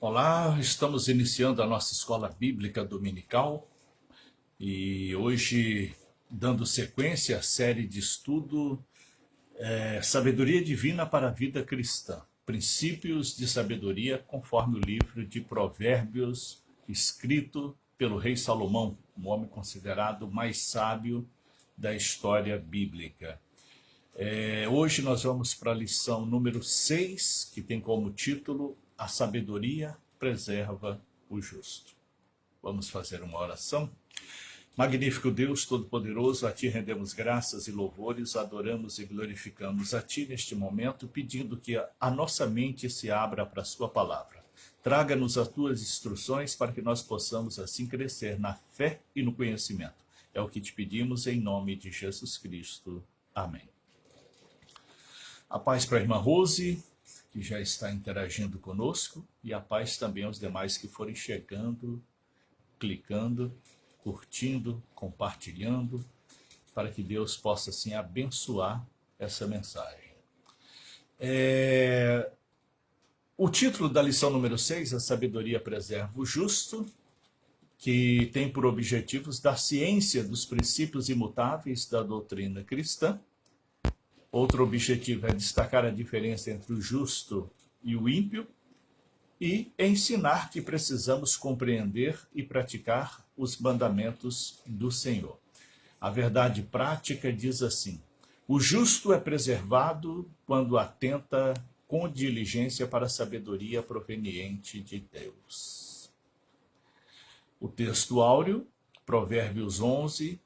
Olá, estamos iniciando a nossa escola bíblica dominical e hoje dando sequência à série de estudo Sabedoria Divina para a Vida Cristã, Princípios de Sabedoria conforme o livro de Provérbios, escrito pelo rei Salomão, um homem considerado o mais sábio da história bíblica. Hoje nós vamos para a lição número 6, que tem como título A Sabedoria Preserva o Justo. Vamos fazer uma oração? Magnífico Deus Todo-Poderoso, a Ti rendemos graças e louvores, adoramos e glorificamos a Ti neste momento, pedindo que a nossa mente se abra para a Sua palavra. Traga-nos as Tuas instruções para que nós possamos assim crescer na fé e no conhecimento. É o que te pedimos em nome de Jesus Cristo. Amém. A paz para a irmã Rose, que já está interagindo conosco, e a paz também aos demais que forem chegando, clicando, curtindo, compartilhando, para que Deus possa assim abençoar essa mensagem. O título da lição número 6, A Sabedoria Preserva o Justo, que tem por objetivos dar ciência dos princípios imutáveis da doutrina cristã. Outro objetivo é destacar a diferença entre o justo e o ímpio e ensinar que precisamos compreender e praticar os mandamentos do Senhor. A verdade prática diz assim: o justo é preservado quando atenta com diligência para a sabedoria proveniente de Deus. O texto áureo, Provérbios 11,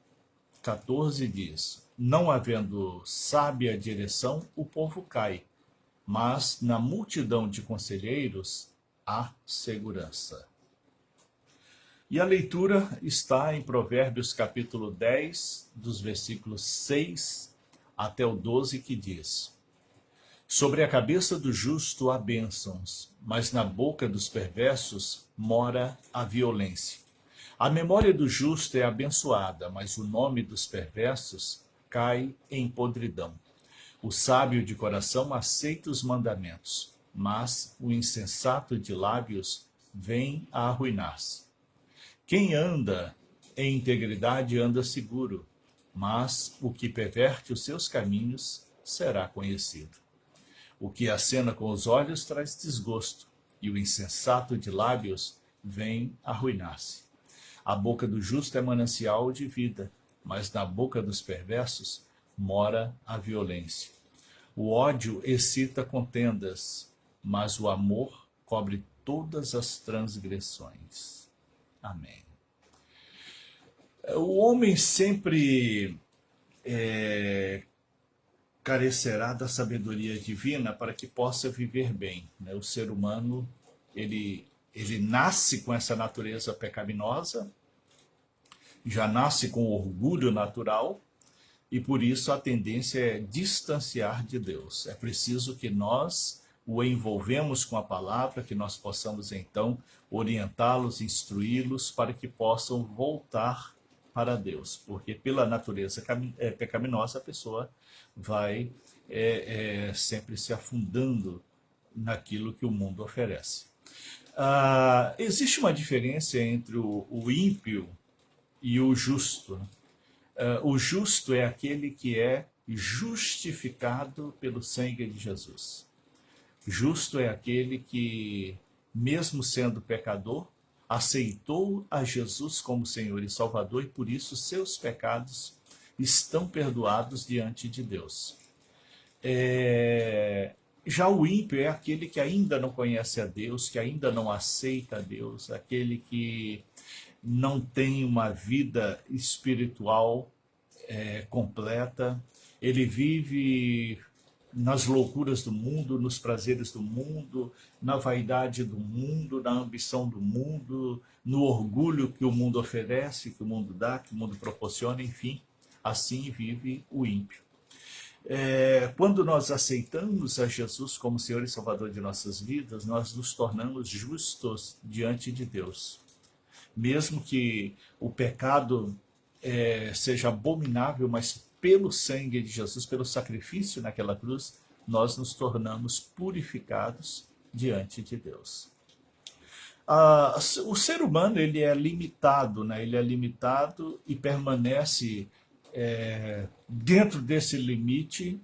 14 diz: não havendo sábia direção, o povo cai, mas na multidão de conselheiros há segurança. E a leitura está em Provérbios capítulo 10, dos versículos 6 até o 12, que diz: sobre a cabeça do justo há bênçãos, mas na boca dos perversos mora a violência. A memória do justo é abençoada, mas o nome dos perversos cai em podridão. O sábio de coração aceita os mandamentos, mas o insensato de lábios vem a arruinar-se. Quem anda em integridade anda seguro, mas o que perverte os seus caminhos será conhecido. O que acena com os olhos traz desgosto, e o insensato de lábios vem a arruinar-se. A boca do justo é manancial de vida, mas na boca dos perversos mora a violência. O ódio excita contendas, mas o amor cobre todas as transgressões. Amém. O homem sempre carecerá da sabedoria divina para que possa viver bem. O ser humano, ele nasce com essa natureza pecaminosa, já nasce com orgulho natural, e por isso a tendência é distanciar de Deus. É preciso que nós o envolvemos com a palavra, que nós possamos então orientá-los, instruí-los para que possam voltar para Deus, porque pela natureza pecaminosa a pessoa vai sempre se afundando naquilo que o mundo oferece. Existe uma diferença entre o ímpio e o justo. O justo é aquele que é justificado pelo sangue de Jesus. Justo é aquele que, mesmo sendo pecador, aceitou a Jesus como Senhor e Salvador, e por isso seus pecados estão perdoados diante de Deus. Já o ímpio é aquele que ainda não conhece a Deus, que ainda não aceita a Deus, aquele que não tem uma vida espiritual completa. Ele vive nas loucuras do mundo, nos prazeres do mundo, na vaidade do mundo, na ambição do mundo, no orgulho que o mundo oferece, que o mundo dá, que o mundo proporciona, enfim, assim vive o ímpio. Quando nós aceitamos a Jesus como Senhor e Salvador de nossas vidas, nós nos tornamos justos diante de Deus. Mesmo que o pecado seja abominável, mas pelo sangue de Jesus, pelo sacrifício naquela cruz, nós nos tornamos purificados diante de Deus. O ser humano ele é limitado, né? Ele é limitado e permanece dentro desse limite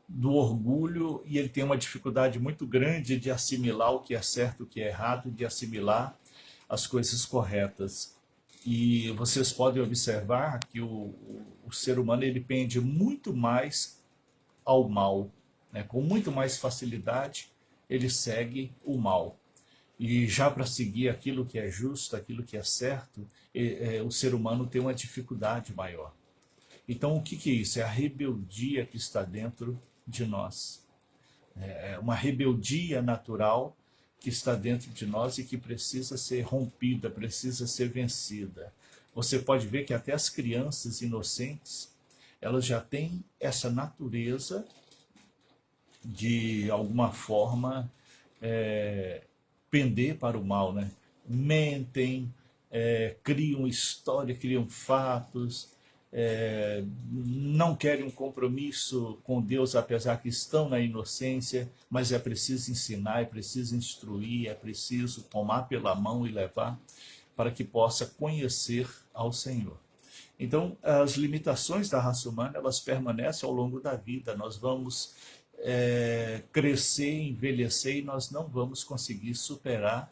do orgulho, e ele tem uma dificuldade muito grande de assimilar o que é certo, o que é errado, de assimilar as coisas corretas. E vocês podem observar que o ser humano ele pende muito mais ao mal, né? Com muito mais facilidade ele segue o mal. E já para seguir aquilo que é justo, aquilo que é certo, o ser humano tem uma dificuldade maior. Então, o que que é isso? É a rebeldia que está dentro de nós. É uma rebeldia natural que está dentro de nós e que precisa ser rompida, precisa ser vencida. Você pode ver que até as crianças inocentes, elas já têm essa natureza de alguma forma pender para o mal, né? Mentem, criam história, criam fatos, não querem um compromisso com Deus, apesar que estão na inocência, mas é preciso ensinar, é preciso instruir, é preciso tomar pela mão e levar para que possa conhecer ao Senhor. Então, as limitações da raça humana, elas permanecem ao longo da vida. Nós vamos crescer, envelhecer e nós não vamos conseguir superar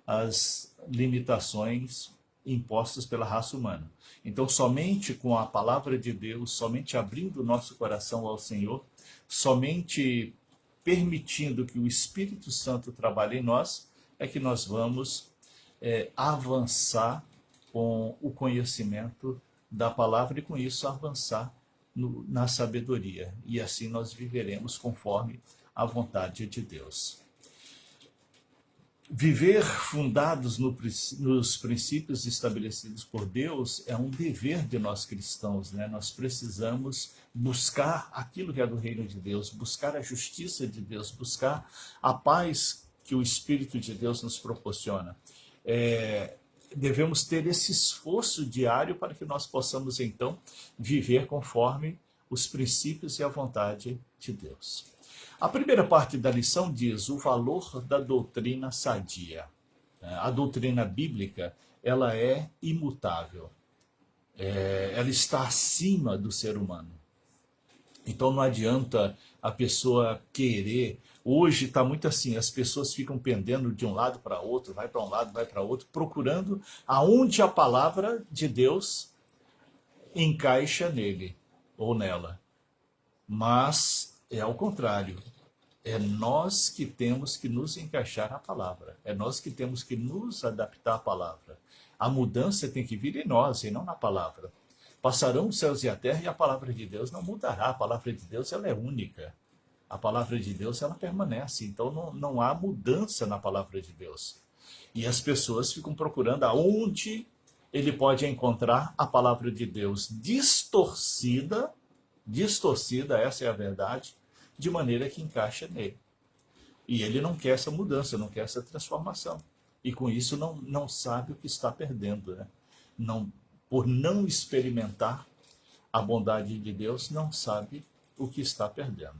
as limitações impostas pela raça humana. Então, somente com a palavra de Deus, somente abrindo o nosso coração ao Senhor, somente permitindo que o Espírito Santo trabalhe em nós, é que nós vamos avançar com o conhecimento da palavra e com isso avançar na sabedoria. E assim nós viveremos conforme a vontade de Deus. Viver fundados nos princípios estabelecidos por Deus é um dever de nós cristãos, né? Nós precisamos buscar aquilo que é do reino de Deus, buscar a justiça de Deus, buscar a paz que o Espírito de Deus nos proporciona. Devemos ter esse esforço diário para que nós possamos, então, viver conforme os princípios e a vontade de Deus. A primeira parte da lição diz o valor da doutrina sadia. A doutrina bíblica, ela é imutável. Ela está acima do ser humano. Então não adianta a pessoa querer. Hoje está muito assim, as pessoas ficam pendendo de um lado para outro, vai para um lado, vai para outro, procurando aonde a palavra de Deus encaixa nele ou nela. Mas é ao contrário. É nós que temos que nos encaixar na palavra. É nós que temos que nos adaptar à palavra. A mudança tem que vir em nós e não na palavra. Passarão os céus e a terra e a palavra de Deus não mudará. A palavra de Deus ela é única. A palavra de Deus ela permanece. Então não há mudança na palavra de Deus. E as pessoas ficam procurando aonde ele pode encontrar a palavra de Deus distorcida, essa é a verdade, de maneira que encaixa nele. E ele não quer essa mudança, não quer essa transformação. E com isso não sabe o que está perdendo, né? Por não experimentar a bondade de Deus, não sabe o que está perdendo.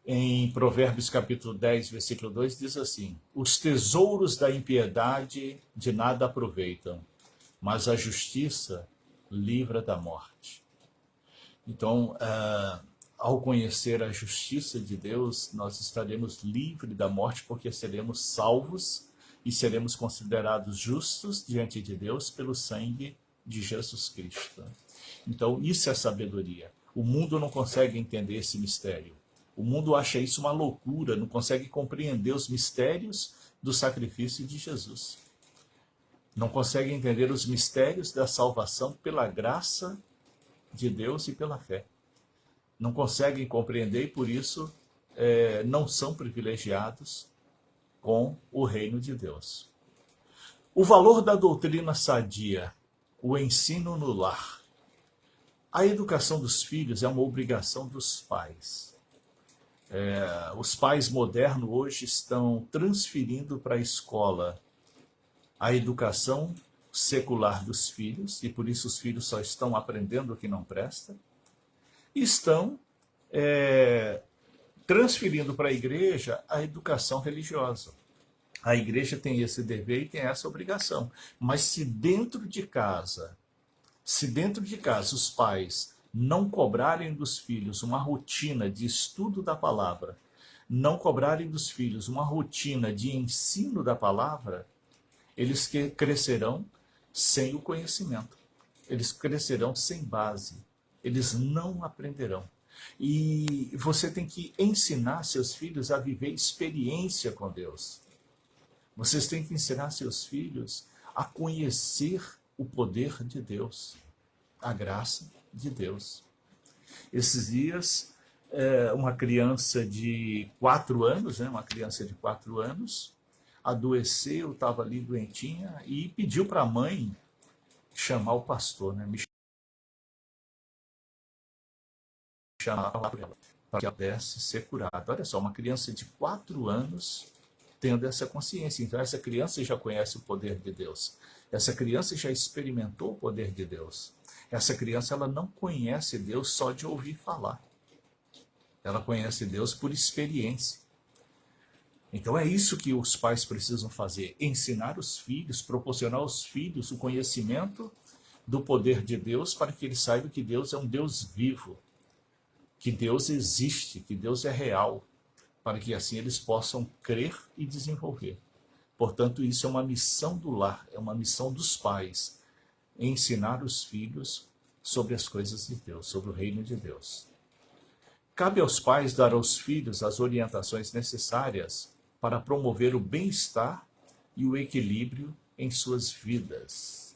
Em Provérbios capítulo 10, versículo 2, diz assim: os tesouros da impiedade de nada aproveitam, mas a justiça livra da morte. Então, ao conhecer a justiça de Deus, nós estaremos livres da morte, porque seremos salvos e seremos considerados justos diante de Deus pelo sangue de Jesus Cristo. Então, isso é sabedoria. O mundo não consegue entender esse mistério. O mundo acha isso uma loucura, não consegue compreender os mistérios do sacrifício de Jesus. Não consegue entender os mistérios da salvação pela graça de Deus e pela fé. Não conseguem compreender e, por isso, não são privilegiados com o reino de Deus. O valor da doutrina sadia, o ensino no lar. A educação dos filhos é uma obrigação dos pais. Os pais modernos hoje estão transferindo para a escola a educação secular dos filhos, e por isso os filhos só estão aprendendo o que não presta, e estão transferindo para a igreja a educação religiosa. A igreja tem esse dever e tem essa obrigação. Mas se dentro de casa os pais não cobrarem dos filhos uma rotina de estudo da palavra, não cobrarem dos filhos uma rotina de ensino da palavra, eles crescerão sem o conhecimento. Eles crescerão sem base. Eles não aprenderão. E você tem que ensinar seus filhos a viver experiência com Deus. Vocês têm que ensinar seus filhos a conhecer o poder de Deus, a graça de Deus. Esses dias, uma criança de 4 anos, uma criança de 4 anos, adoeceu, estava ali doentinha e pediu para a mãe chamar o pastor, me chamar para ela, para que ela pudesse ser curada. Olha só, uma criança de 4 anos tendo essa consciência. Então, essa criança já conhece o poder de Deus. Essa criança já experimentou o poder de Deus. Essa criança, ela não conhece Deus só de ouvir falar. Ela conhece Deus por experiência. Então, é isso que os pais precisam fazer. Ensinar os filhos, proporcionar aos filhos o conhecimento do poder de Deus para que eles saibam que Deus é um Deus vivo, que Deus existe, que Deus é real, para que assim eles possam crer e desenvolver. Portanto, isso é uma missão do lar, é uma missão dos pais, ensinar os filhos sobre as coisas de Deus, sobre o reino de Deus. Cabe aos pais dar aos filhos as orientações necessárias para promover o bem-estar e o equilíbrio em suas vidas.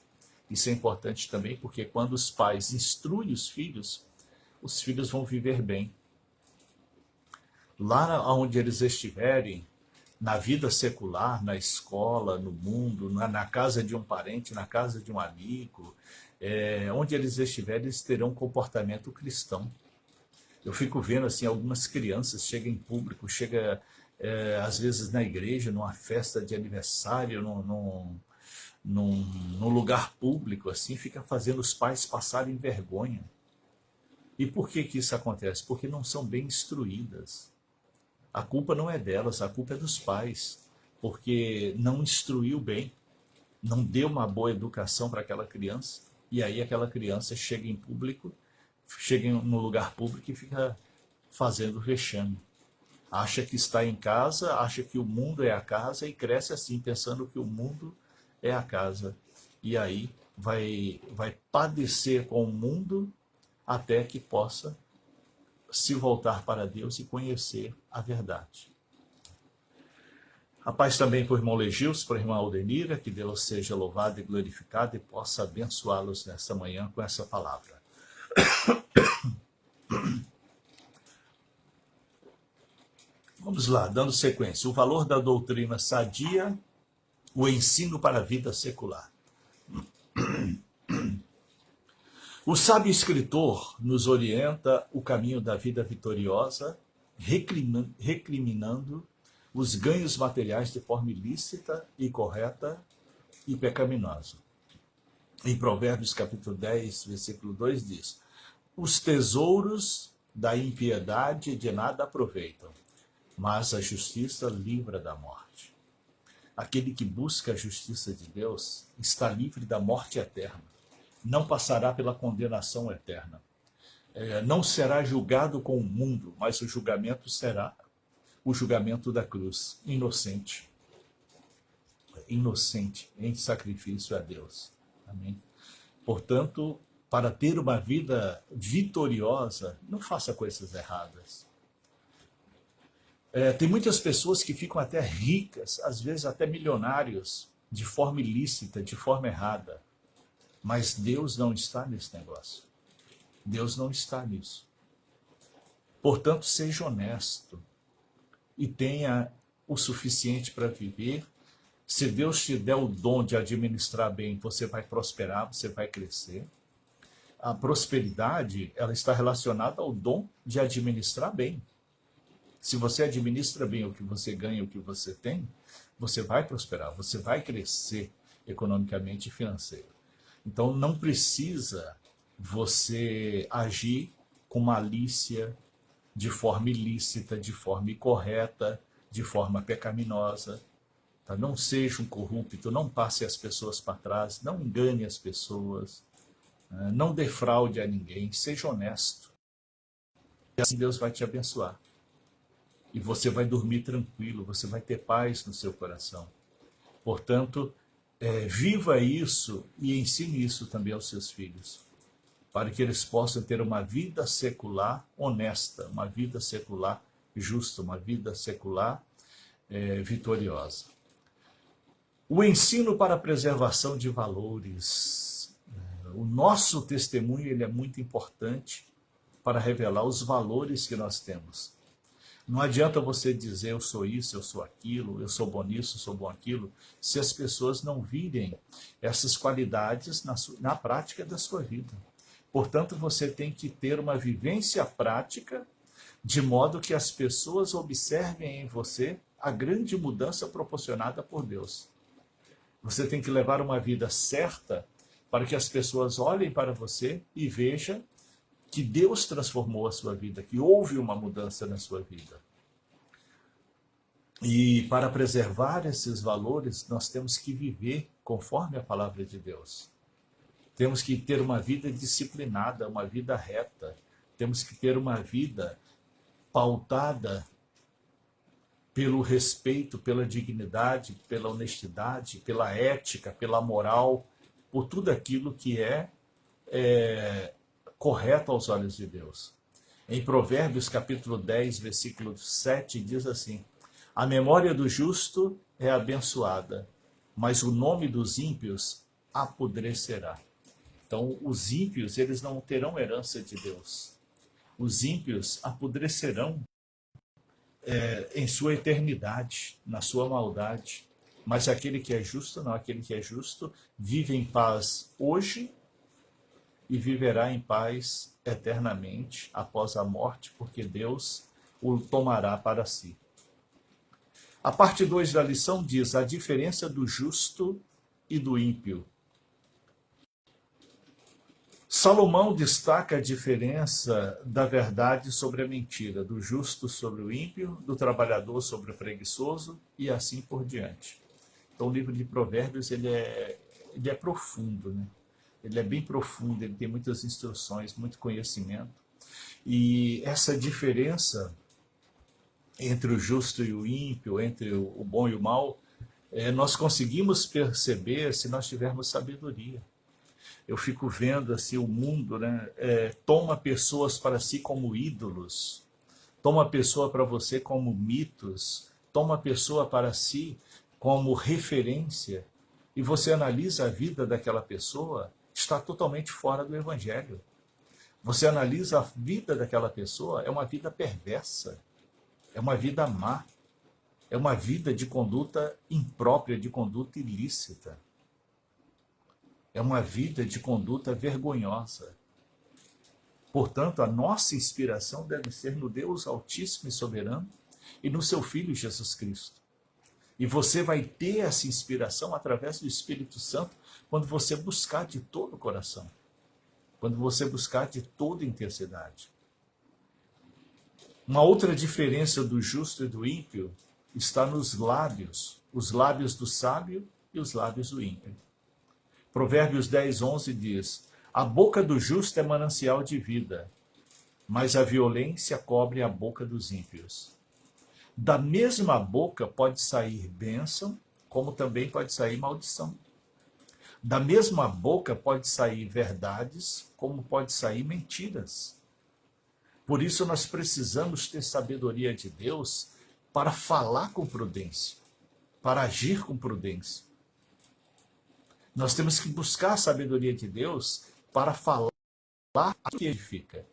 Isso é importante também porque quando os pais instruem os filhos vão viver bem. Lá onde eles estiverem, na vida secular, na escola, no mundo, na casa de um parente, na casa de um amigo, onde eles estiverem, eles terão um comportamento cristão. Eu fico vendo assim, algumas crianças chegam em público, às vezes na igreja, numa festa de aniversário, num lugar público, assim, fica fazendo os pais passarem vergonha. E por que isso acontece? Porque não são bem instruídas. A culpa não é delas, a culpa é dos pais, porque não instruiu bem, não deu uma boa educação para aquela criança, e aí aquela criança chega no lugar público e fica fazendo vexame. Acha que está em casa, acha que o mundo é a casa e cresce assim, pensando que o mundo é a casa. E aí vai padecer com o mundo até que possa se voltar para Deus e conhecer a verdade. A paz também para o irmão Legils, para a irmã Aldenira, que Deus seja louvado e glorificado e possa abençoá-los nesta manhã com essa palavra. Vamos lá, dando sequência. O valor da doutrina sadia, o ensino para a vida secular. O sábio escritor nos orienta o caminho da vida vitoriosa, recriminando os ganhos materiais de forma ilícita, incorreta e pecaminosa. Em Provérbios capítulo 10, versículo 2 diz: os tesouros da impiedade de nada aproveitam, mas a justiça livra da morte. Aquele que busca a justiça de Deus está livre da morte eterna. Não passará pela condenação eterna. Não será julgado com o mundo, mas o julgamento será o julgamento da cruz, inocente. Inocente em sacrifício a Deus. Amém? Portanto, para ter uma vida vitoriosa, não faça coisas erradas. Tem muitas pessoas que ficam até ricas, às vezes até milionários, de forma ilícita, de forma errada. Mas Deus não está nesse negócio. Deus não está nisso. Portanto, seja honesto e tenha o suficiente para viver. Se Deus te der o dom de administrar bem, você vai prosperar, você vai crescer. A prosperidade, ela está relacionada ao dom de administrar bem. Se você administra bem o que você ganha, o que você tem, você vai prosperar, você vai crescer economicamente e financeiro. Então, não precisa você agir com malícia, de forma ilícita, de forma incorreta, de forma pecaminosa, Não seja um corrupto, não passe as pessoas para trás, não engane as pessoas, não defraude a ninguém, seja honesto. E assim Deus vai te abençoar. E você vai dormir tranquilo, você vai ter paz no seu coração. Portanto, viva isso e ensine isso também aos seus filhos, para que eles possam ter uma vida secular honesta, uma vida secular justa, uma vida secular vitoriosa. O ensino para a preservação de valores. O nosso testemunho ele é muito importante para revelar os valores que nós temos. Não adianta você dizer eu sou isso, eu sou aquilo, eu sou bom nisso, eu sou bom aquilo, se as pessoas não virem essas qualidades na prática da sua vida. Portanto, você tem que ter uma vivência prática, de modo que as pessoas observem em você a grande mudança proporcionada por Deus. Você tem que levar uma vida certa para que as pessoas olhem para você e vejam que Deus transformou a sua vida, que houve uma mudança na sua vida. E para preservar esses valores, nós temos que viver conforme a palavra de Deus. Temos que ter uma vida disciplinada, uma vida reta. Temos que ter uma vida pautada pelo respeito, pela dignidade, pela honestidade, pela ética, pela moral, por tudo aquilo que é correto aos olhos de Deus. Em Provérbios capítulo 10, versículo 7, diz assim: a memória do justo é abençoada, mas o nome dos ímpios apodrecerá. Então, os ímpios, eles não terão herança de Deus. Os ímpios apodrecerão em sua eternidade, na sua maldade. Mas aquele que é justo, não, aquele que é justo vive em paz hoje e viverá em paz eternamente após a morte, porque Deus o tomará para si. A parte 2 da lição diz a diferença do justo e do ímpio. Salomão destaca a diferença da verdade sobre a mentira, do justo sobre o ímpio, do trabalhador sobre o preguiçoso e assim por diante. Então o livro de Provérbios ele é profundo, né? Ele é bem profundo, ele tem muitas instruções, muito conhecimento. E essa diferença entre o justo e o ímpio, entre o bom e o mal, nós conseguimos perceber se nós tivermos sabedoria. Eu fico vendo assim o mundo, né? Toma pessoas para si como ídolos, toma pessoa para você como mitos, toma pessoa para si como referência, e você analisa a vida daquela pessoa, está totalmente fora do Evangelho. Você analisa a vida daquela pessoa, é uma vida perversa, é uma vida má, é uma vida de conduta imprópria, de conduta ilícita. É uma vida de conduta vergonhosa. Portanto, a nossa inspiração deve ser no Deus Altíssimo e Soberano e no seu Filho Jesus Cristo. E você vai ter essa inspiração através do Espírito Santo quando você buscar de todo o coração, quando você buscar de toda intensidade. Uma outra diferença do justo e do ímpio está nos lábios, os lábios do sábio e os lábios do ímpio. Provérbios 10, 11 diz: a boca do justo é manancial de vida, mas a violência cobre a boca dos ímpios. Da mesma boca pode sair bênção, como também pode sair maldição. Da mesma boca pode sair verdades, como pode sair mentiras. Por isso nós precisamos ter sabedoria de Deus para falar com prudência, para agir com prudência. Nós temos que buscar a sabedoria de Deus para falar aquilo que edifica,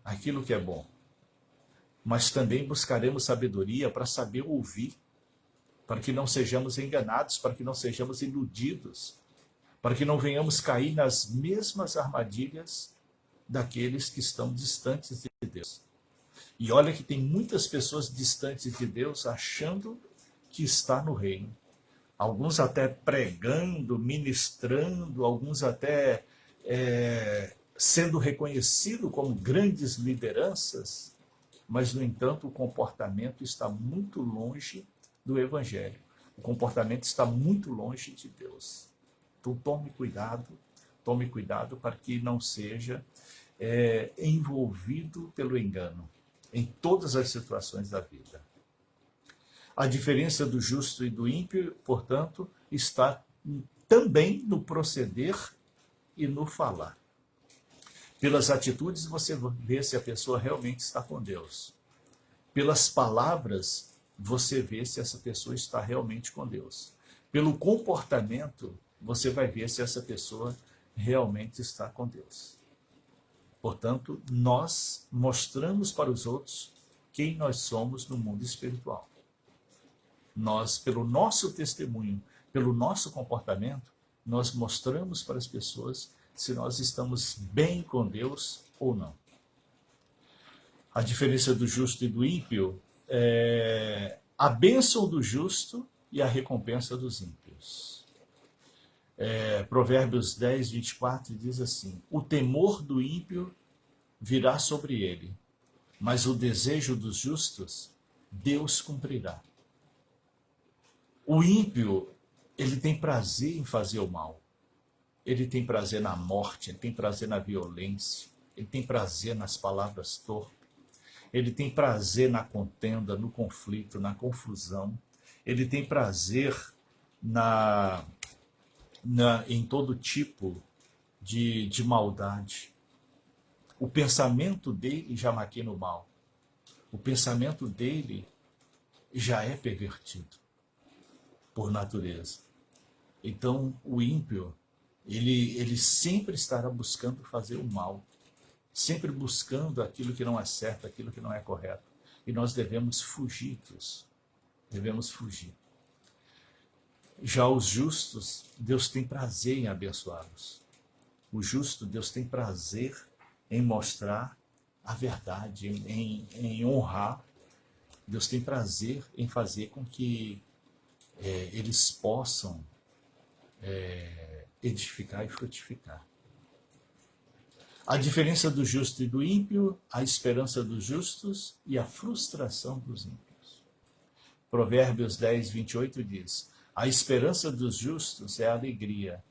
aquilo que é bom. Mas também buscaremos sabedoria para saber ouvir, para que não sejamos enganados, para que não sejamos iludidos, para que não venhamos cair nas mesmas armadilhas daqueles que estão distantes de Deus. E olha que tem muitas pessoas distantes de Deus achando que está no reino. Alguns até pregando, ministrando, alguns até sendo reconhecidos como grandes lideranças, mas, no entanto, o comportamento está muito longe do Evangelho. O comportamento está muito longe de Deus. Então tome cuidado para que não seja envolvido pelo engano em todas as situações da vida. A diferença do justo e do ímpio, portanto, está também no proceder e no falar. Pelas atitudes você vê se a pessoa realmente está com Deus. Pelas palavras você vê se essa pessoa está realmente com Deus. Pelo comportamento você vai ver se essa pessoa realmente está com Deus. Portanto, nós mostramos para os outros quem nós somos no mundo espiritual. Nós, pelo nosso testemunho, pelo nosso comportamento, nós mostramos para as pessoas se nós estamos bem com Deus ou não. A diferença do justo e do ímpio é a bênção do justo e a recompensa dos ímpios. Provérbios 10, 24 diz assim: o temor do ímpio virá sobre ele, mas o desejo dos justos Deus cumprirá. O ímpio, ele tem prazer em fazer o mal. Ele tem prazer na morte, ele tem prazer na violência, ele tem prazer nas palavras torpes, ele tem prazer na contenda, no conflito, na confusão, ele tem prazer em todo tipo de maldade. O pensamento dele já maquina o mal. O pensamento dele já é pervertido por natureza. Então, o ímpio, ele sempre estará buscando fazer o mal, sempre buscando aquilo que não é certo, aquilo que não é correto. E nós devemos fugir disso. Devemos fugir. Já os justos, Deus tem prazer em abençoá-los. O justo, Deus tem prazer em mostrar a verdade, em honrar. Deus tem prazer em fazer com que eles possam edificar e frutificar. A diferença do justo e do ímpio, a esperança dos justos e a frustração dos ímpios. Provérbios 10, 28 diz: a esperança dos justos é alegria,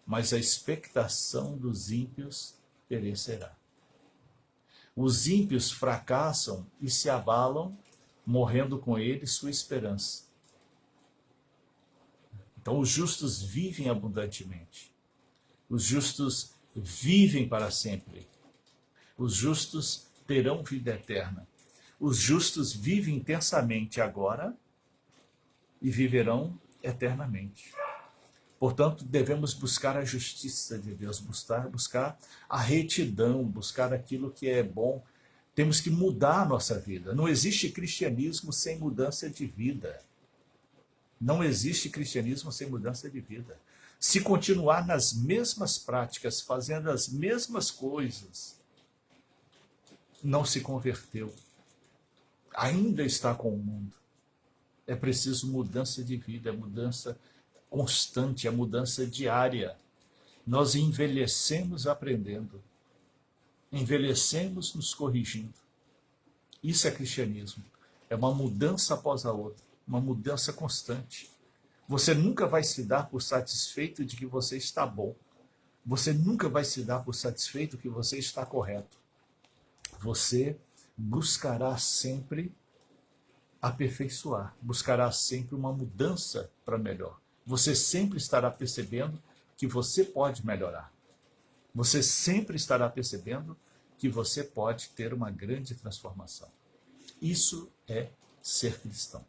mas a expectação dos ímpios perecerá. Os ímpios fracassam e se abalam, morrendo com eles sua esperança. Então, os justos vivem abundantemente. Os justos vivem para sempre. Os justos terão vida eterna. Os justos vivem intensamente agora e viverão eternamente. Portanto, devemos buscar a justiça de Deus, buscar a retidão, buscar aquilo que é bom. Temos que mudar a nossa vida. Não existe cristianismo sem mudança de vida. Não existe cristianismo sem mudança de vida. Se continuar nas mesmas práticas, fazendo as mesmas coisas, não se converteu. Ainda está com o mundo. É preciso mudança de vida, mudança constante, a mudança diária. Nós envelhecemos aprendendo. Envelhecemos nos corrigindo. Isso é cristianismo. É uma mudança após a outra. Uma mudança constante. Você nunca vai se dar por satisfeito de que você está bom. Você nunca vai se dar por satisfeito que você está correto. Você buscará sempre aperfeiçoar, buscará sempre uma mudança para melhor. Você sempre estará percebendo que você pode melhorar. Você sempre estará percebendo que você pode ter uma grande transformação. Isso é ser cristão.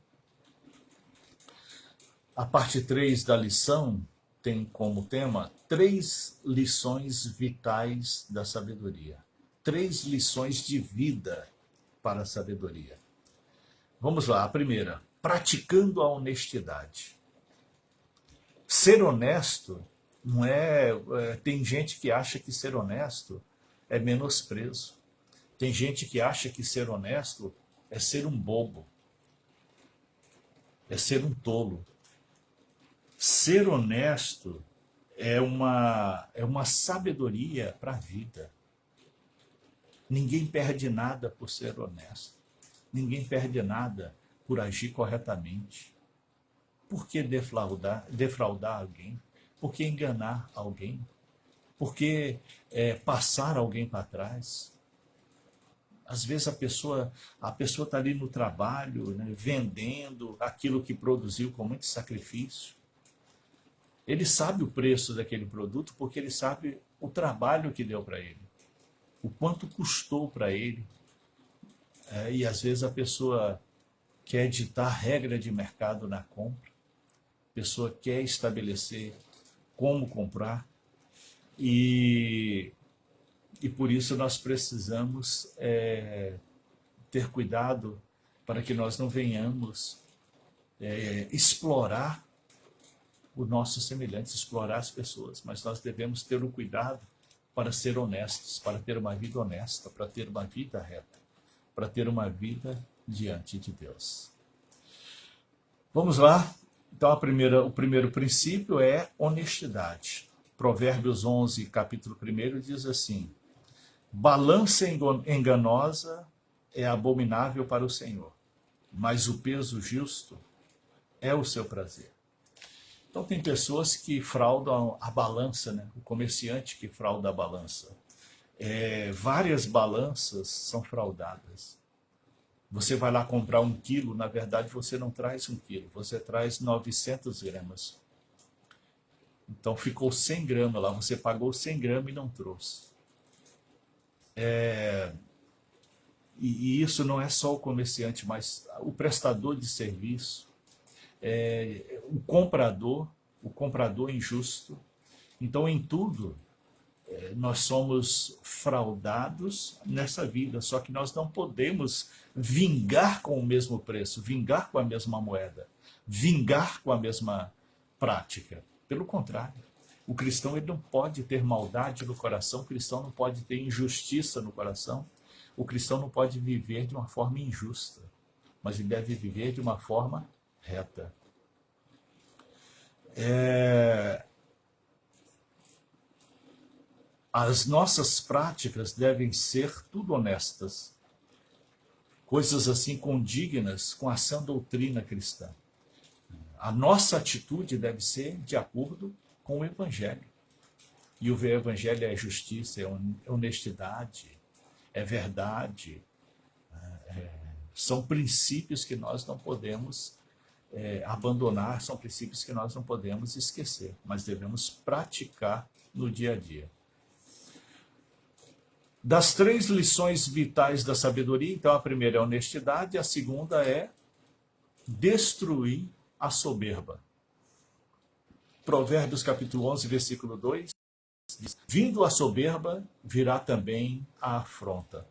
A parte 3 da lição tem como tema 3 lições vitais da sabedoria. 3 lições de vida para a sabedoria. Vamos lá, a primeira, praticando a honestidade. Ser honesto não tem gente que acha que ser honesto é menosprezo. Tem gente que acha que ser honesto é ser um bobo, é ser um tolo. Ser honesto é uma sabedoria para a vida. Ninguém perde nada por ser honesto. Ninguém perde nada por agir corretamente. Por que defraudar alguém? Por que enganar alguém? Por que passar alguém para trás? Às vezes a pessoa está ali no trabalho, né, vendendo aquilo que produziu com muito sacrifício. Ele sabe o preço daquele produto porque ele sabe o trabalho que deu para ele, o quanto custou para ele. E às vezes a pessoa quer ditar regra de mercado na compra, a pessoa quer estabelecer como comprar, e por isso nós precisamos ter cuidado para que nós não venhamos explorar o nosso semelhante, explorar as pessoas, mas nós devemos ter o cuidado para ser honestos, para ter uma vida honesta, para ter uma vida reta, para ter uma vida diante de Deus. Vamos lá. Então, o primeiro princípio é honestidade. Provérbios 11, capítulo 1, diz assim: balança enganosa é abominável para o Senhor, mas o peso justo é o seu prazer. Então, tem pessoas que fraudam a balança, né? O comerciante que frauda a balança. Várias balanças são fraudadas. Você vai lá comprar 1 quilo, na verdade você não traz 1 quilo, você traz 900 gramas. Então ficou 100 gramas lá, você pagou 100 gramas e não trouxe. E isso não é só o comerciante, mas o prestador de serviço, o comprador injusto. Então, em tudo, nós somos fraudados nessa vida, só que nós não podemos vingar com o mesmo preço, vingar com a mesma moeda, vingar com a mesma prática. Pelo contrário, o cristão ele não pode ter maldade no coração, o cristão não pode ter injustiça no coração, o cristão não pode viver de uma forma injusta, mas ele deve viver de uma forma reta. As nossas práticas devem ser tudo honestas, coisas assim condignas com a sã doutrina cristã. A nossa atitude deve ser de acordo com o Evangelho. E o Evangelho é justiça, é honestidade, é verdade. São princípios que nós não podemos abandonar, são princípios que nós não podemos esquecer, mas devemos praticar no dia a dia. Das 3 lições vitais da sabedoria, então a primeira é a honestidade, a segunda é destruir a soberba. Provérbios capítulo 11, versículo 2, diz: vindo a soberba, virá também a afronta,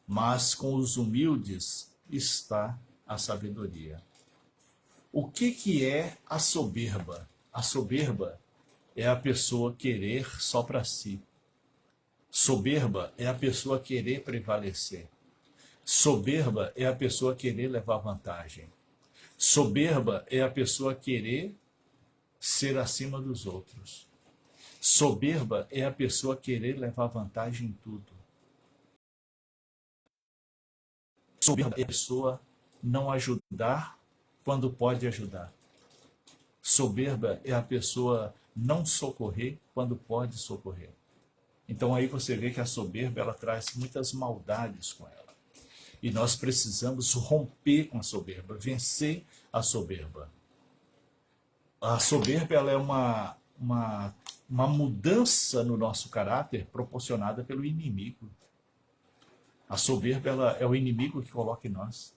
mas com os humildes está a sabedoria. O que é a soberba? A soberba é a pessoa querer só para si. Soberba é a pessoa querer prevalecer. Soberba é a pessoa querer levar vantagem. Soberba é a pessoa querer ser acima dos outros. Soberba é a pessoa querer levar vantagem em tudo. Soberba é a pessoa não ajudar quando pode ajudar. Soberba é a pessoa não socorrer quando pode socorrer. Então aí você vê que a soberba ela traz muitas maldades com ela. E nós precisamos romper com a soberba, vencer a soberba. A soberba ela é uma mudança no nosso caráter proporcionada pelo inimigo. A soberba ela é o inimigo que coloca em nós.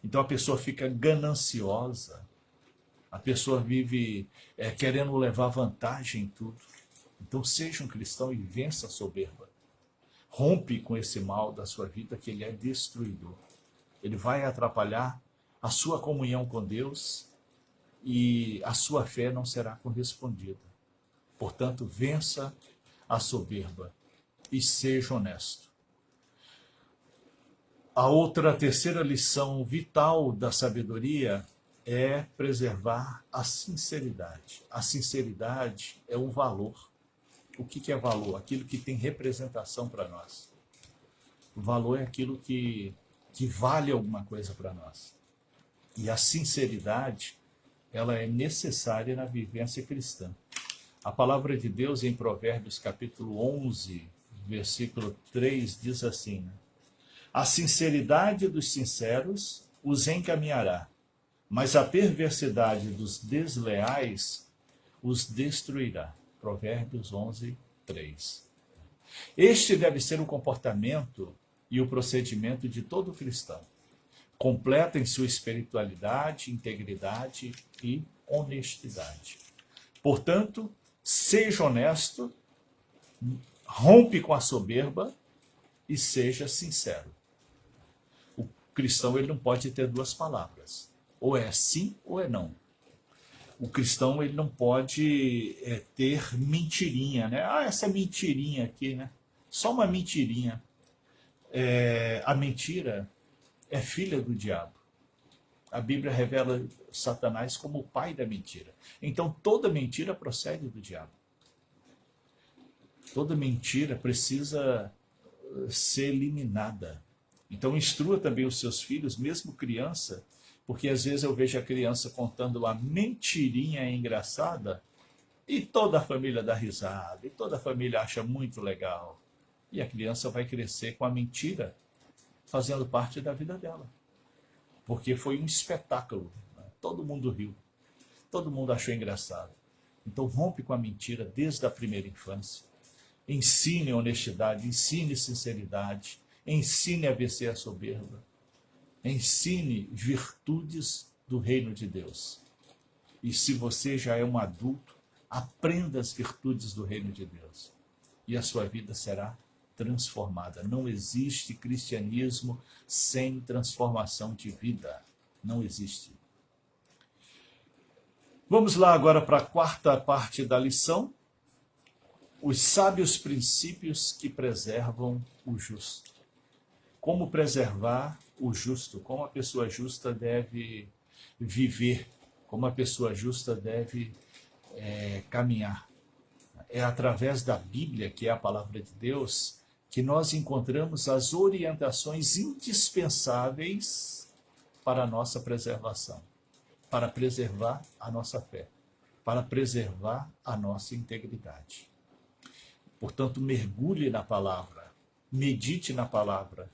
Então a pessoa fica gananciosa, a pessoa vive querendo levar vantagem em tudo. Então seja um cristão e vença a soberba. Rompe com esse mal da sua vida que ele é destruidor. Ele vai atrapalhar a sua comunhão com Deus e a sua fé não será correspondida. Portanto, vença a soberba e seja honesto. A terceira lição vital da sabedoria é preservar a sinceridade. A sinceridade é um valor. O que é valor? Aquilo que tem representação para nós. O valor é aquilo que vale alguma coisa para nós. E a sinceridade ela é necessária na vivência cristã. A palavra de Deus em Provérbios capítulo 11, versículo 3 diz assim: a sinceridade dos sinceros os encaminhará, mas a perversidade dos desleais os destruirá. Provérbios 11, 3. Este deve ser o comportamento e o procedimento de todo cristão, completo em sua espiritualidade, integridade e honestidade. Portanto, seja honesto, rompe com a soberba e seja sincero. O cristão ele não pode ter duas palavras. Ou é sim ou é não. O cristão ele não pode ter mentirinha, né? Ah, essa mentirinha aqui, né? Só uma mentirinha. A mentira é filha do diabo. A Bíblia revela Satanás como o pai da mentira. Então toda mentira procede do diabo. Toda mentira precisa ser eliminada. Então instrua também os seus filhos, mesmo criança, porque às vezes eu vejo a criança contando uma mentirinha engraçada e toda a família dá risada, e toda a família acha muito legal. E a criança vai crescer com a mentira fazendo parte da vida dela. Porque foi um espetáculo. Né? Todo mundo riu. Todo mundo achou engraçado. Então rompe com a mentira desde a primeira infância. Ensine honestidade, ensine sinceridade, ensine a vencer a soberba. Ensine virtudes do reino de Deus. E se você já é um adulto, aprenda as virtudes do reino de Deus. E a sua vida será transformada. Não existe cristianismo sem transformação de vida. Não existe. Vamos lá agora para a quarta parte da lição. Os sábios princípios que preservam o justo. Como preservar o justo? Como a pessoa justa deve viver? Como a pessoa justa deve caminhar? É através da Bíblia, que é a palavra de Deus, que nós encontramos as orientações indispensáveis para a nossa preservação, para preservar a nossa fé, para preservar a nossa integridade. Portanto, mergulhe na palavra, medite na palavra,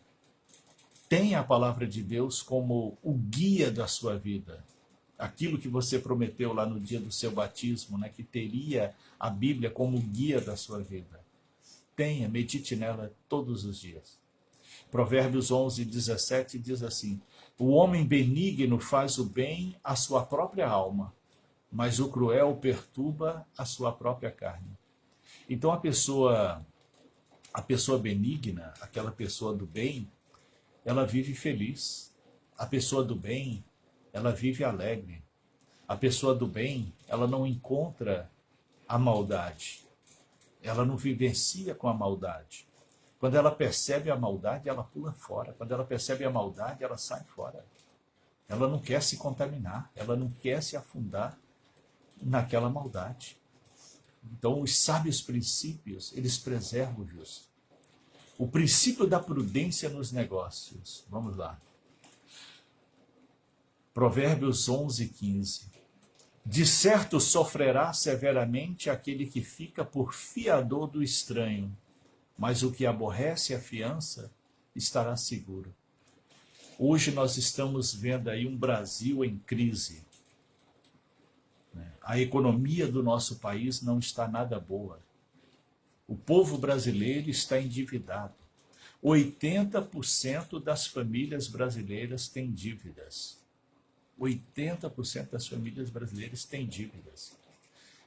tenha a palavra de Deus como o guia da sua vida. Aquilo que você prometeu lá no dia do seu batismo, né, que teria a Bíblia como guia da sua vida. Tenha, medite nela todos os dias. Provérbios 11, 17 diz assim: o homem benigno faz o bem à sua própria alma, mas o cruel perturba a sua própria carne. Então a pessoa benigna, aquela pessoa do bem, ela vive feliz. A pessoa do bem, ela vive alegre. A pessoa do bem, ela não encontra a maldade. Ela não vivencia com a maldade. Quando ela percebe a maldade, ela pula fora. Quando ela percebe a maldade, ela sai fora. Ela não quer se contaminar, ela não quer se afundar naquela maldade. Então, os sábios princípios, eles preservam o justo. O princípio da prudência nos negócios. Vamos lá. Provérbios 11, 15. De certo sofrerá severamente aquele que fica por fiador do estranho, mas o que aborrece a fiança estará seguro. Hoje nós estamos vendo aí um Brasil em crise. A economia do nosso país não está nada boa. O povo brasileiro está endividado. 80% das famílias brasileiras têm dívidas. 80% das famílias brasileiras têm dívidas.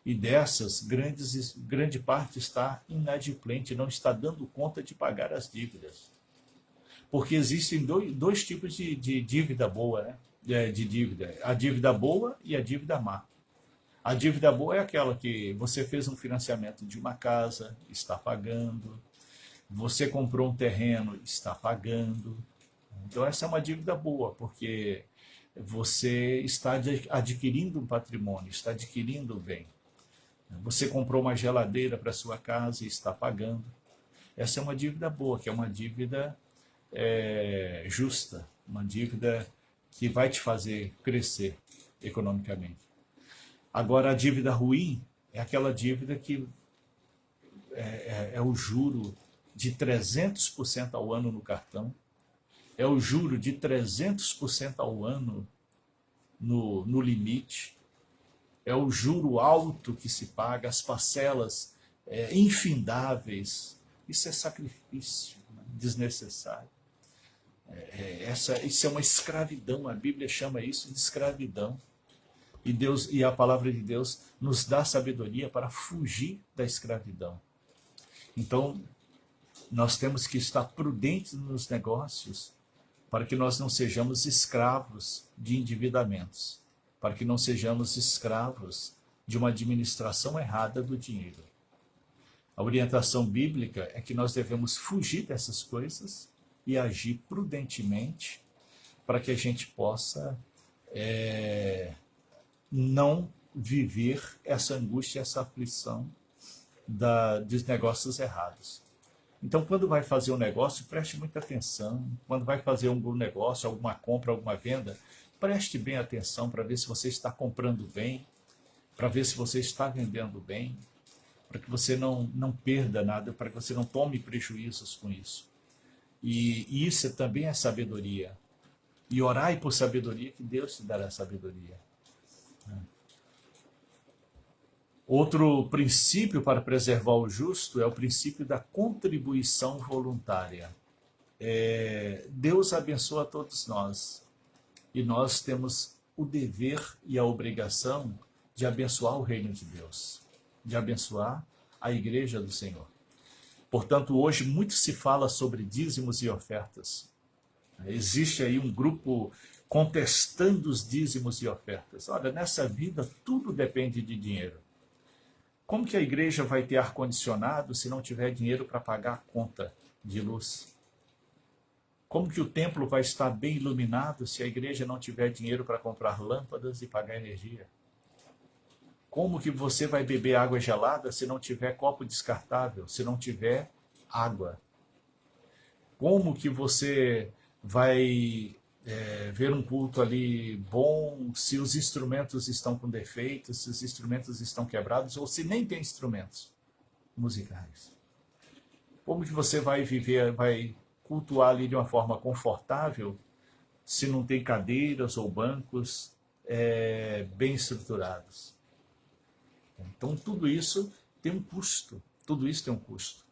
E dessas, grande parte está inadimplente, não está dando conta de pagar as dívidas. Porque existem dois tipos de dívida boa, né? De dívida. A dívida boa e a dívida má. A dívida boa é aquela que você fez um financiamento de uma casa, está pagando. Você comprou um terreno, está pagando. Então essa é uma dívida boa, porque você está adquirindo um patrimônio, está adquirindo o bem. Você comprou uma geladeira para sua casa e está pagando. Essa é uma dívida boa, que é uma dívida justa, uma dívida que vai te fazer crescer economicamente. Agora, a dívida ruim é aquela dívida que é o juro de 300% ao ano no cartão, é o juro de 300% ao ano no limite, é o juro alto que se paga, as parcelas infindáveis. Isso é sacrifício, né, desnecessário. Isso é uma escravidão, a Bíblia chama isso de escravidão. E Deus, e a palavra de Deus nos dá sabedoria para fugir da escravidão. Então, nós temos que estar prudentes nos negócios para que nós não sejamos escravos de endividamentos, para que não sejamos escravos de uma administração errada do dinheiro. A orientação bíblica é que nós devemos fugir dessas coisas e agir prudentemente para que a gente possa não viver essa angústia, essa aflição dos negócios errados. Então, quando vai fazer um negócio, preste muita atenção. Quando vai fazer um negócio, alguma compra, alguma venda, preste bem atenção para ver se você está comprando bem, para ver se você está vendendo bem, para que você não perda nada, para que você não tome prejuízos com isso. E isso também é sabedoria. E orai por sabedoria, que Deus te dará sabedoria. Outro princípio para preservar o justo é o princípio da contribuição voluntária. Deus abençoa todos nós e nós temos o dever e a obrigação de abençoar o reino de Deus, de abençoar a igreja do Senhor. Portanto, hoje muito se fala sobre dízimos e ofertas. Existe aí um grupo contestando os dízimos e ofertas. Olha, nessa vida tudo depende de dinheiro. Como que a igreja vai ter ar-condicionado se não tiver dinheiro para pagar a conta de luz? Como que o templo vai estar bem iluminado se a igreja não tiver dinheiro para comprar lâmpadas e pagar energia? Como que você vai beber água gelada se não tiver copo descartável, se não tiver água? Como que você vai ver um culto ali bom se os instrumentos estão com defeitos, se os instrumentos estão quebrados ou se nem tem instrumentos musicais? Como que você vai viver, vai cultuar ali de uma forma confortável se não tem cadeiras ou bancos bem estruturados? Então tudo isso tem um custo, tudo isso tem um custo.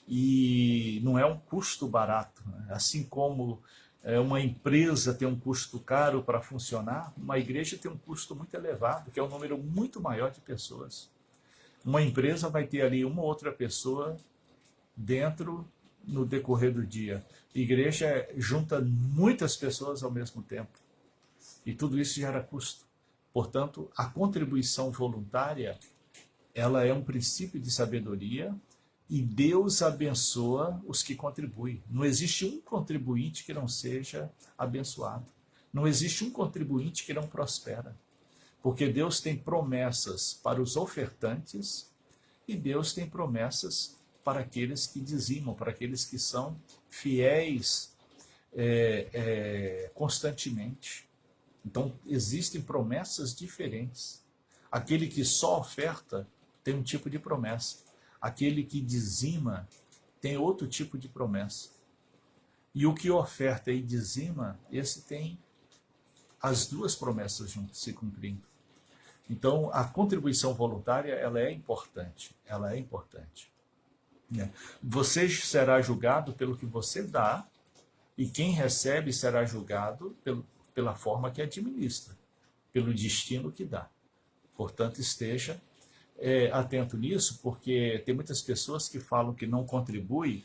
E não é um custo barato, né? Assim como uma empresa tem um custo caro para funcionar, uma igreja tem um custo muito elevado, que é um número muito maior de pessoas. Uma empresa vai ter ali uma ou outra pessoa dentro no decorrer do dia. A igreja junta muitas pessoas ao mesmo tempo. E tudo isso gera custo. Portanto, a contribuição voluntária, ela é um princípio de sabedoria e Deus abençoa os que contribuem. Não existe um contribuinte que não seja abençoado. Não existe um contribuinte que não prospera. Porque Deus tem promessas para os ofertantes e Deus tem promessas para aqueles que dizimam, para aqueles que são fiéis constantemente. Então, existem promessas diferentes. Aquele que só oferta tem um tipo de promessa. Aquele que dizima tem outro tipo de promessa. E o que oferta e dizima, esse tem as duas promessas juntas se cumprindo. Então, a contribuição voluntária, ela é importante. Ela é importante. Você será julgado pelo que você dá, e quem recebe será julgado pela forma que administra, pelo destino que dá. Portanto, esteja atento nisso, porque tem muitas pessoas que falam que não contribuem.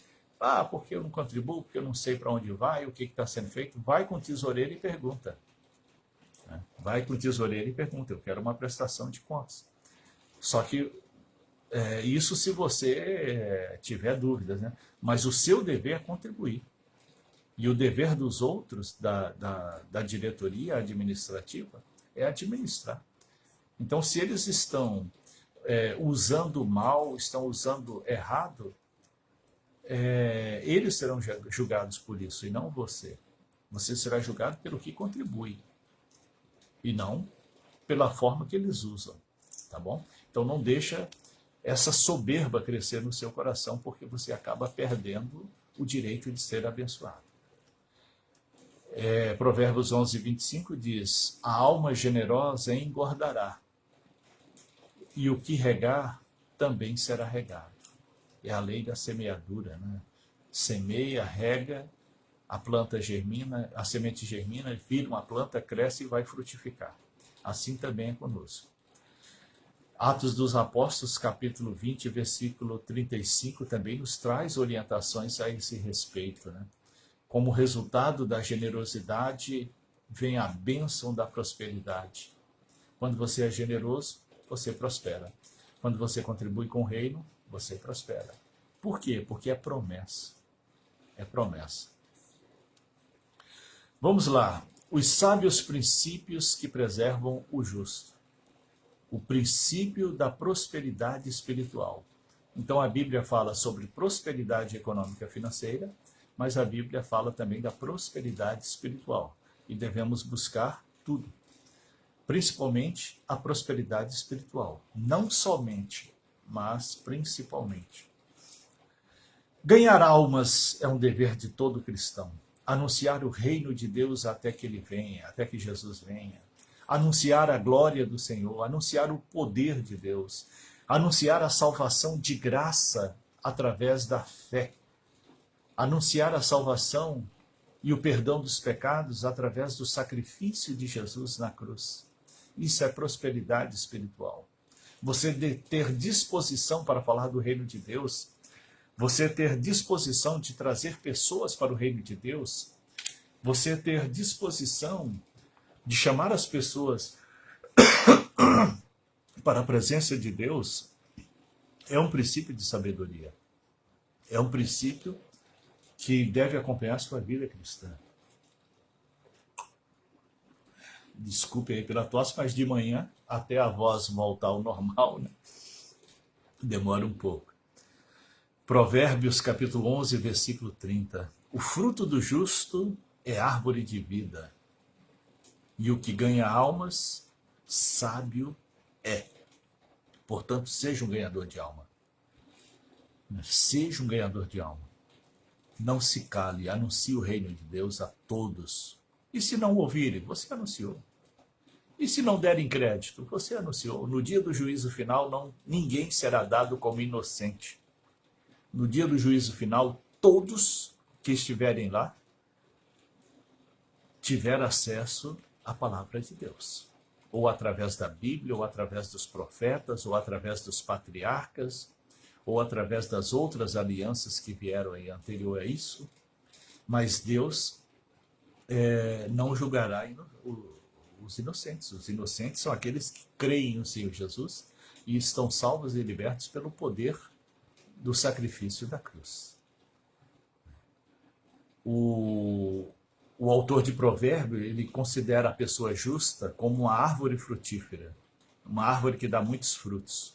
Porque eu não contribuo, porque eu não sei para onde vai, o que está sendo feito. Vai com o tesoureiro e pergunta. Vai com o tesoureiro e pergunta, eu quero uma prestação de contas. Só que isso se você tiver dúvidas, né? Mas o seu dever é contribuir. E o dever dos outros, da diretoria administrativa, é administrar. Então, se eles estão usando mal, estão usando errado, eles serão julgados por isso, e não você. Você será julgado pelo que contribui, e não pela forma que eles usam. tá bom? Então não deixa essa soberba crescer no seu coração, porque você acaba perdendo o direito de ser abençoado. Provérbios 11, 25 diz: a alma generosa engordará, e o que regar também será regado. É a lei da semeadura, né? Semeia, rega, a planta germina, a semente germina, vira uma planta, cresce e vai frutificar. Assim também é conosco. Atos dos Apóstolos, capítulo 20, versículo 35, também nos traz orientações a esse respeito, né? Como resultado da generosidade, vem a bênção da prosperidade. Quando você é generoso, você prospera. Quando você contribui com o reino, você prospera. Por quê? Porque é promessa. É promessa. Vamos lá. Os sábios princípios que preservam o justo. O princípio da prosperidade espiritual. Então a Bíblia fala sobre prosperidade econômica e financeira, mas a Bíblia fala também da prosperidade espiritual. E devemos buscar tudo. Principalmente a prosperidade espiritual. Não somente, mas principalmente. Ganhar almas é um dever de todo cristão. Anunciar o reino de Deus até que ele venha, até que Jesus venha. Anunciar a glória do Senhor, anunciar o poder de Deus, anunciar a salvação de graça através da fé, anunciar a salvação e o perdão dos pecados através do sacrifício de Jesus na cruz. Isso é prosperidade espiritual. Você ter disposição para falar do reino de Deus, você ter disposição de trazer pessoas para o reino de Deus, você ter disposição de chamar as pessoas para a presença de Deus, é um princípio de sabedoria. É um princípio que deve acompanhar a sua vida cristã. Desculpe aí pela tosse, mas de manhã, até a voz voltar ao normal, né? Demora um pouco. Provérbios capítulo 11, versículo 30. O fruto do justo é árvore de vida, e o que ganha almas, sábio é. Portanto, seja um ganhador de alma. Seja um ganhador de alma. Não se cale, anuncie o reino de Deus a todos. E se não ouvirem, você anunciou. E se não derem crédito, você anunciou. No dia do juízo final, ninguém será dado como inocente. No dia do juízo final, todos que estiverem lá tiveram acesso à palavra de Deus. Ou através da Bíblia, ou através dos profetas, ou através dos patriarcas, ou através das outras alianças que vieram aí anterior a isso. Mas Deus não julgará os inocentes. Os inocentes são aqueles que creem no Senhor Jesus e estão salvos e libertos pelo poder do sacrifício da cruz. O autor de Provérbio, ele considera a pessoa justa como uma árvore frutífera, uma árvore que dá muitos frutos.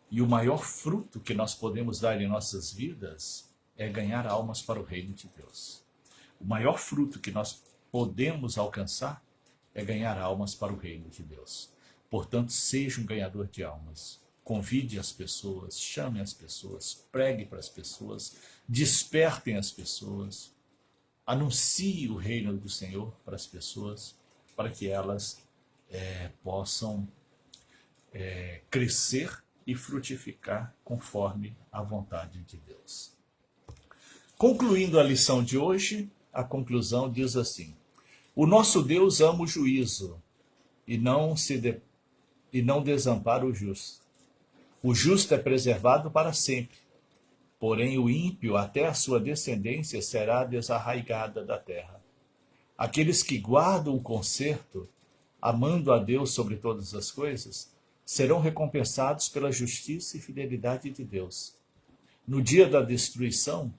E o maior fruto que nós podemos dar em nossas vidas é ganhar almas para o reino de Deus. O maior fruto que nós podemos alcançar é ganhar almas para o reino de Deus. Portanto, seja um ganhador de almas. Convide as pessoas, chame as pessoas, pregue para as pessoas, despertem as pessoas, anuncie o reino do Senhor para as pessoas, para que elas possam crescer e frutificar conforme a vontade de Deus. Concluindo a lição de hoje, a conclusão diz assim: o nosso Deus ama o juízo e não desampara o justo. O justo é preservado para sempre, porém o ímpio até a sua descendência será desarraigada da terra. Aqueles que guardam o conserto, amando a Deus sobre todas as coisas, serão recompensados pela justiça e fidelidade de Deus. No dia da destruição,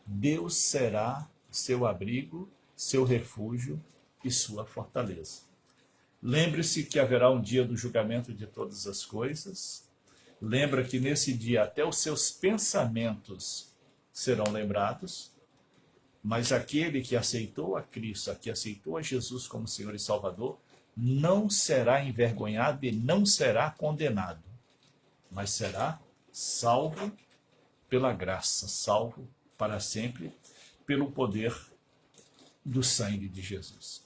Deus será seu abrigo, seu refúgio e sua fortaleza. Lembre-se que haverá um dia do julgamento de todas as coisas. Lembra que nesse dia até os seus pensamentos serão lembrados, mas aquele que aceitou a Cristo, que aceitou a Jesus como Senhor e Salvador, não será envergonhado e não será condenado, mas será salvo pela graça, salvo para sempre pelo poder do sangue de Jesus.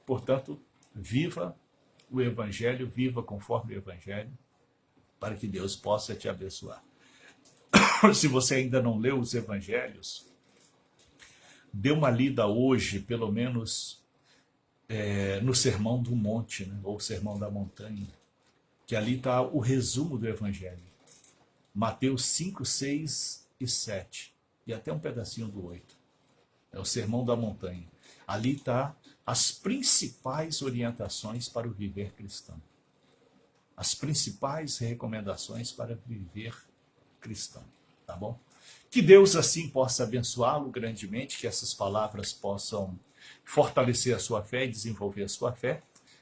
Portanto, viva o Evangelho, viva conforme o Evangelho, para que Deus possa te abençoar. Se você ainda não leu os Evangelhos, dê uma lida hoje, pelo menos no Sermão do Monte, né? Ou Sermão da Montanha, que ali está o resumo do Evangelho. Mateus 5, 6 e 7, e até um pedacinho do 8. É o Sermão da Montanha. Ali está as principais orientações para o viver cristão. As principais recomendações para viver cristão. Tá bom? Que Deus assim possa abençoá-lo grandemente, que essas palavras possam fortalecer a sua fé e desenvolver a sua fé,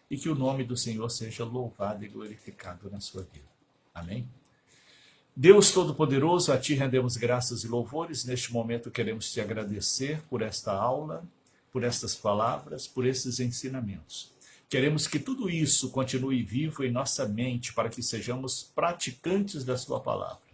e que o nome do Senhor seja louvado e glorificado na sua vida. Amém? Deus Todo-Poderoso, a Ti rendemos graças e louvores. Neste momento queremos Te agradecer por esta aula, por estas palavras, por esses ensinamentos. Queremos que tudo isso continue vivo em nossa mente para que sejamos praticantes da Sua palavra.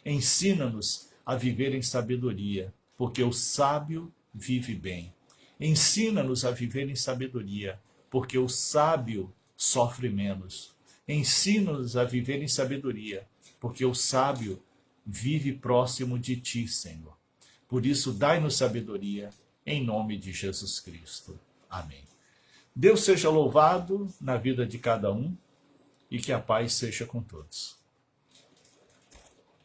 Ensina-nos a viver em sabedoria, porque o sábio vive bem. Ensina-nos a viver em sabedoria, porque o sábio sofre menos. Ensina-nos a viver em sabedoria, porque o sábio vive próximo de Ti, Senhor. Por isso, dai-nos sabedoria, em nome de Jesus Cristo. Amém. Deus seja louvado na vida de cada um e que a paz seja com todos.